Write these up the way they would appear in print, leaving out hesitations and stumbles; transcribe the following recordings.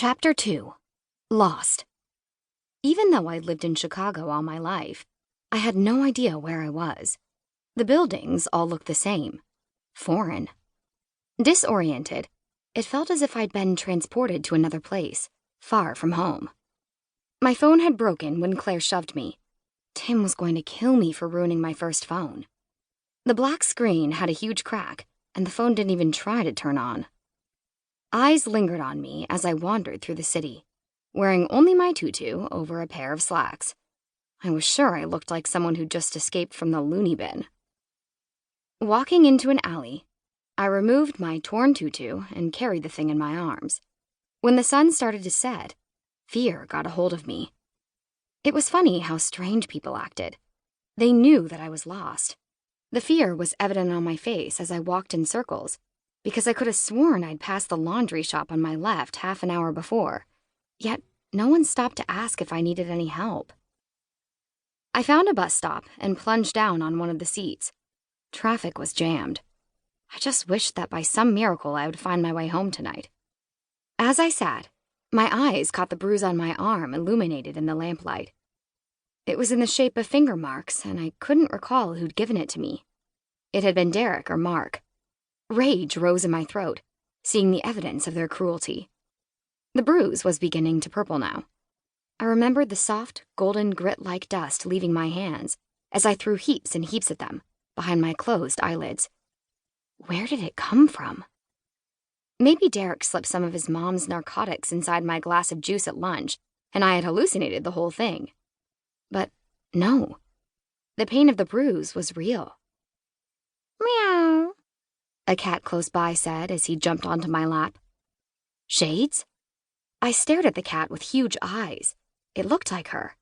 Chapter 2. Lost. Even though I'd lived in Chicago all my life, I had no idea where I was. The buildings all looked the same. Foreign. Disoriented, it felt as if I'd been transported to another place, far from home. My phone had broken when Claire shoved me. Tim was going to kill me for ruining my first phone. The black screen had a huge crack, and the phone didn't even try to turn on. Eyes lingered on me as I wandered through the city, wearing only my tutu over a pair of slacks. I was sure I looked like someone who'd just escaped from the loony bin. Walking into an alley, I removed my torn tutu and carried the thing in my arms. When the sun started to set, fear got a hold of me. It was funny how strange people acted. They knew that I was lost. The fear was evident on my face as I walked in circles, because I could have sworn I'd passed the laundry shop on my left half an hour before, yet no one stopped to ask if I needed any help. I found a bus stop and plunged down on one of the seats. Traffic was jammed. I just wished that by some miracle I would find my way home tonight. As I sat, my eyes caught the bruise on my arm illuminated in the lamplight. It was in the shape of finger marks, and I couldn't recall who'd given it to me. It had been Derek or Mark. Rage rose in my throat, seeing the evidence of their cruelty. The bruise was beginning to purple now. I remembered the soft, golden grit-like dust leaving my hands as I threw heaps and heaps at them, behind my closed eyelids. Where did it come from? Maybe Derek slipped some of his mom's narcotics inside my glass of juice at lunch, and I had hallucinated the whole thing. But no, the pain of the bruise was real. Meow, a cat close by said as he jumped onto my lap. Shades? I stared at the cat with huge eyes. It looked like her.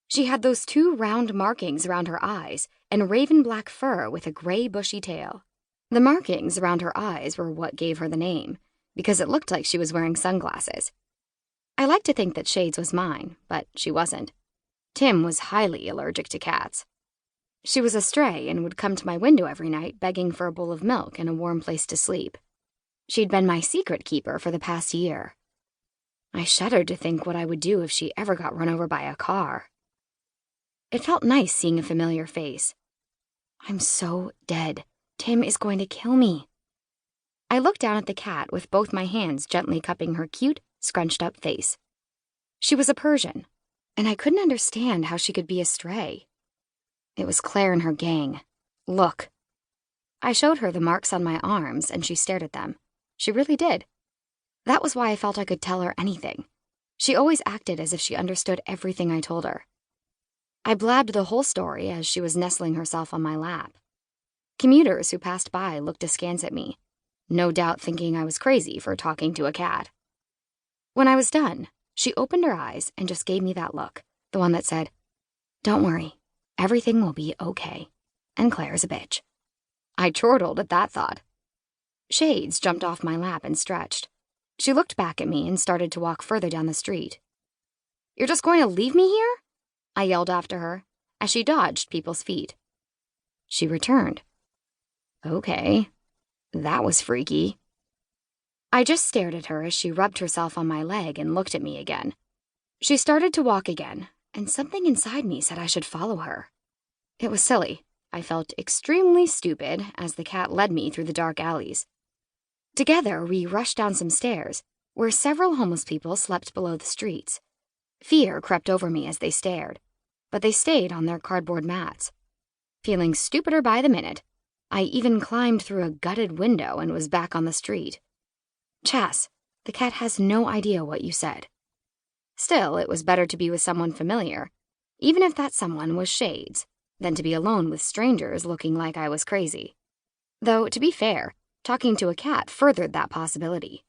She had those two round markings around her eyes and raven black fur with a gray bushy tail. The markings around her eyes were what gave her the name, because it looked like she was wearing sunglasses. I like to think that Shades was mine, but she wasn't. Tim was highly allergic to cats. She was a stray and would come to my window every night begging for a bowl of milk and a warm place to sleep. She'd been my secret keeper for the past year. I shuddered to think what I would do if she ever got run over by a car. It felt nice seeing a familiar face. I'm so dead. Tim is going to kill me. I looked down at the cat with both my hands gently cupping her cute, scrunched-up face. She was a Persian, and I couldn't understand how she could be a stray. It was Claire and her gang. Look. I showed her the marks on my arms, and she stared at them. She really did. That was why I felt I could tell her anything. She always acted as if she understood everything I told her. I blabbed the whole story as she was nestling herself on my lap. Commuters who passed by looked askance at me, no doubt thinking I was crazy for talking to a cat. When I was done, she opened her eyes and just gave me that look, the one that said, "Don't worry. Everything will be okay, and Claire's a bitch." I chortled at that thought. Shades jumped off my lap and stretched. She looked back at me and started to walk further down the street. "You're just going to leave me here?" I yelled after her, as she dodged people's feet. She returned. Okay, that was freaky. I just stared at her as she rubbed herself on my leg and looked at me again. She started to walk again, and something inside me said I should follow her. It was silly. I felt extremely stupid as the cat led me through the dark alleys. Together, we rushed down some stairs, where several homeless people slept below the streets. Fear crept over me as they stared, but they stayed on their cardboard mats. Feeling stupider by the minute, I even climbed through a gutted window and was back on the street. Chas, the cat has no idea what you said. Still, it was better to be with someone familiar, even if that someone was Shades, than to be alone with strangers looking like I was crazy. Though, to be fair, talking to a cat furthered that possibility.